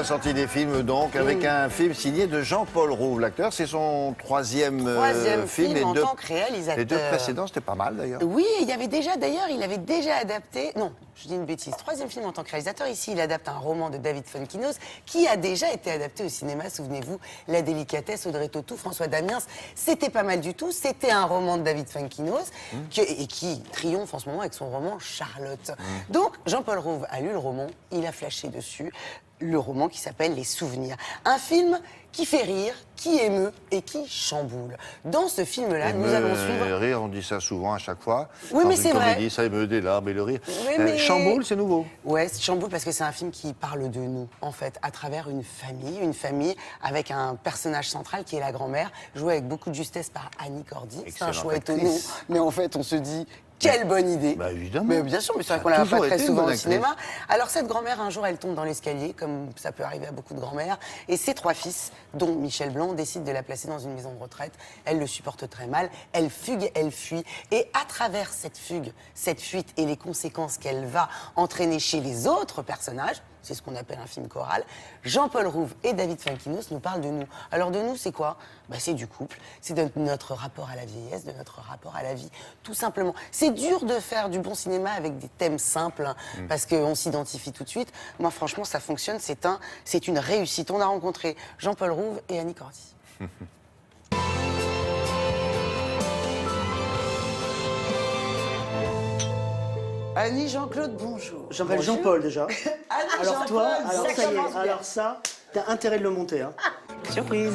Sortie des films donc, avec un film signé de Jean-Paul Rouve, l'acteur. C'est son troisième film. En tant que réalisateur. Les deux précédents, c'était pas mal d'ailleurs. Oui, il avait déjà adapté... Non, je dis une bêtise. Troisième film en tant que réalisateur. Ici, il adapte un roman de David Fonkinos qui a déjà été adapté au cinéma. Souvenez-vous, La délicatesse, Audrey Tautou, François Damiens. C'était pas mal du tout. C'était un roman de David Fonkinos et qui triomphe en ce moment avec son roman Charlotte. Donc, Jean-Paul Rouve a lu le roman, il a flashé dessus. Le roman qui s'appelle Les Souvenirs. Un film qui fait rire, qui émeut et qui chamboule. Dans ce film-là, nous allons suivre... Rire, on dit ça souvent à chaque fois. Oui, mais c'est vrai. Comédie, ça émeut des larmes et le rire. Oui, mais... Chamboule, c'est nouveau. Ouais, chamboule parce que c'est un film qui parle de nous, en fait, à travers une famille avec un personnage central qui est la grand-mère, jouée avec beaucoup de justesse par Annie Cordy. C'est un choix étonnant, mais en fait, on se dit... Quelle bonne idée! Bah évidemment. Mais bien sûr, mais c'est vrai qu'on la voit pas très souvent au cinéma. Alors cette grand-mère, un jour, elle tombe dans l'escalier, comme ça peut arriver à beaucoup de grand-mères, et ses trois fils, dont Michel Blanc, décident de la placer dans une maison de retraite. Elle le supporte très mal, elle fugue, elle fuit, et à travers cette fugue, cette fuite et les conséquences qu'elle va entraîner chez les autres personnages, c'est ce qu'on appelle un film choral, Jean-Paul Rouve et David Fonkinos nous parlent de nous. Alors de nous, c'est quoi? Bah, c'est du couple, c'est de notre rapport à la vieillesse, de notre rapport à la vie, tout simplement. C'est dur de faire du bon cinéma avec des thèmes simples, hein, parce qu'on s'identifie tout de suite. Moi, franchement, ça fonctionne, c'est une réussite. On a rencontré Jean-Paul Rouve et Annie Cordy. Annie, Jean-Claude, bonjour. Je m'appelle Jean-Paul déjà. Annie, Alors toi, alors ça ça y est, commence bien. alors ça, t'as intérêt de le monter. Hein. Surprise.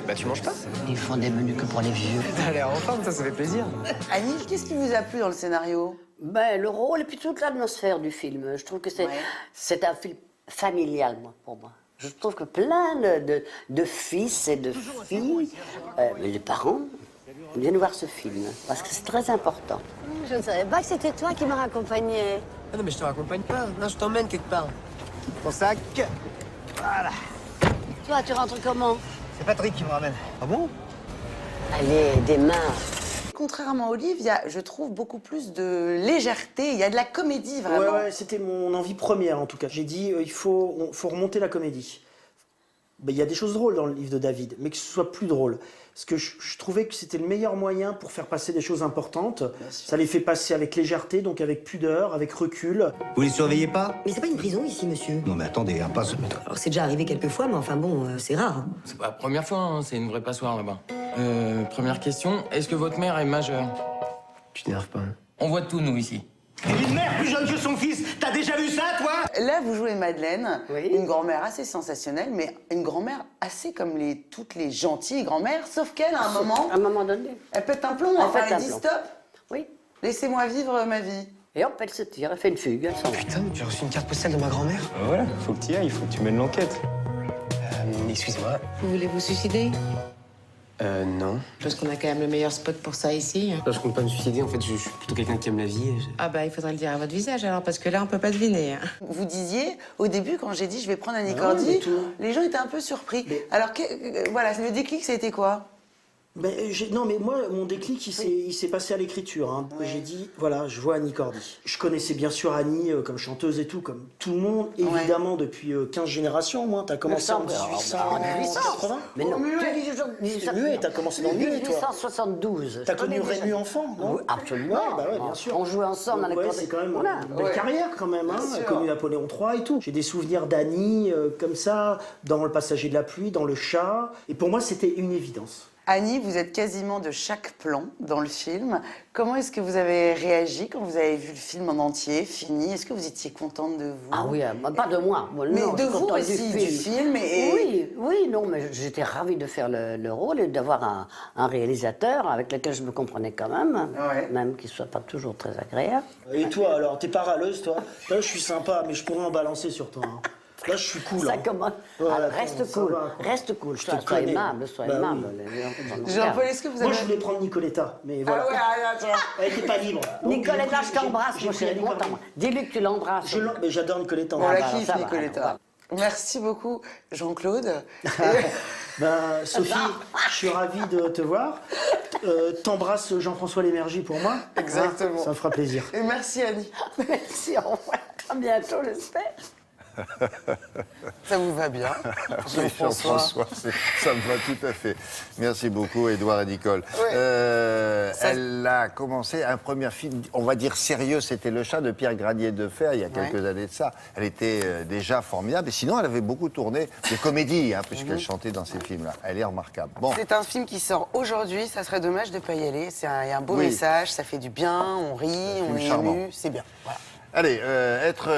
Bah tu manges pas? Ils font des menus que pour les vieux. T'as l'air en forme, ça fait plaisir. Annie, qu'est-ce qui vous a plu dans le scénario? Ben, le rôle et puis toute l'atmosphère du film. Je trouve que c'est un film familial, moi, pour moi. Je trouve que plein de fils et de filles, les parents, viennent voir ce film, parce que c'est très important. Je ne savais pas que c'était toi qui me raccompagnais. Ah non mais je te raccompagne pas, non je t'emmène quelque part. Ton sac. Voilà. Toi, tu rentres comment? C'est Patrick qui me ramène. Ah bon? Allez, des mains. Contrairement à Olive, il y a, je trouve, beaucoup plus de légèreté. Il y a de la comédie, vraiment. Ouais, c'était mon envie première en tout cas. J'ai dit, il faut remonter la comédie. Ben, il y a des choses drôles dans le livre de David, mais que ce soit plus drôle. Parce que je trouvais que c'était le meilleur moyen pour faire passer des choses importantes. Ça les fait passer avec légèreté, donc avec pudeur, avec recul. Vous les surveillez pas? Mais c'est pas une prison ici, monsieur. Non mais attendez, un passe. Alors c'est déjà arrivé quelques fois, mais enfin bon, c'est rare. Hein. C'est pas la première fois, hein, c'est une vraie passoire là-bas. Première question, est-ce que votre mère est majeure? Tu t'énerves pas. On voit tout, nous, ici. Une mère plus jeune que son fils, t'as déjà vu ça, toi? Là, vous jouez Madeleine, Oui. une grand-mère assez sensationnelle, mais une grand-mère assez comme toutes les gentilles grand-mères, sauf qu'elle, à un moment, donné. elle pète un plomb, Elle pète elle un dit plomb. stop, Oui. laissez-moi vivre ma vie. Et hop, elle se tire, elle fait une fugue. Elle s'en va. Putain, j'ai reçu une carte postale de ma grand-mère. Voilà, faut que tu y ailles, il faut que tu mènes l'enquête. Excusez-moi. Vous voulez vous suicider? Non. Parce qu'on a quand même le meilleur spot pour ça ici. Là, je compte pas me suicider, en fait, je suis plutôt quelqu'un qui aime la vie. Ah bah, il faudrait le dire à votre visage alors, parce que là, on peut pas deviner. Hein. Vous disiez, au début, quand j'ai dit je vais prendre Annie Ah, Cordy, mais tout. les gens étaient un peu surpris. Mais- Alors, voilà, le déclic, ça a été quoi? Ben, non, mais moi, mon déclic, il s'est passé à l'écriture. Hein. Ouais. J'ai dit, voilà, je vois Annie Cordy. Je connaissais bien sûr Annie comme chanteuse et tout, comme tout le monde, évidemment, depuis 15 générations au moins. T'as commencé en 1880. Mais non. T'es muet, t'as commencé dans le muet, toi. 1872. T'as connu Rému enfant, non? Oui, absolument. Ouais, bah ouais, bien sûr. On jouait ensemble dans les Ouais, c'est quand même Voilà. une belle carrière quand même. Hein. Elle a connu Napoléon III et tout. J'ai des souvenirs d'Annie comme ça, dans Le Passager de la pluie, dans Le Chat. Et pour moi, c'était une évidence. Annie, vous êtes quasiment de chaque plan dans le film. Comment est-ce que vous avez réagi quand vous avez vu le film en entier, fini? Est-ce que vous étiez contente de vous? Ah oui, pas de moi. Moi, Mais non, de je suis vous contente aussi, du film et... Oui, non, mais j'étais ravie de faire le rôle et d'avoir un réalisateur avec lequel je me comprenais quand même, Ouais. même qu'il soit pas toujours très agréable. Et toi, alors, t'es pas râleuse, toi? Là, je suis sympa, mais je pourrais en balancer sur toi. Hein. Là, je suis cool. Ça hein. commence. Ouais, Alors, attends, reste ça cool, va, quoi. reste cool. Je Sois te connais. aimable, Bah aimable. oui. Jean-Paul, est-ce que vous avez... Moi, je voulais prendre Nicoletta, mais voilà. Ah ouais, attends. Elle était pas libre. Donc, Nicoletta, j'ai je pris- t'embrasse, j'ai mon pris chéri. Annie Cordy. Dis-lui que tu l'embrasses. Mais j'adore Nicoletta. On la bah, kiffe, ça va, Nicoletta. Merci beaucoup, Jean-Claude. Ben, Sophie, je suis ravi de te voir. T'embrasses Jean-François Lémergie pour moi. Exactement. Hein, ça me fera plaisir. Et merci, Annie. Merci, au revoir. À bientôt, j'espère. Ça vous va bien, Oui, Jean-François, ça me va tout à fait. Merci beaucoup, Édouard et Nicole. Ouais. Elle a commencé un premier film, on va dire sérieux, c'était Le Chat de Pierre Granier de Fer, il y a quelques années de ça. Elle était déjà formidable, et sinon elle avait beaucoup tourné de comédie, hein, puisqu'elle chantait dans ces films-là. Elle est remarquable. Bon. C'est un film qui sort aujourd'hui, ça serait dommage de ne pas y aller. Il y a un beau message, ça fait du bien, on rit, on est ému, c'est bien. Voilà. Allez, être...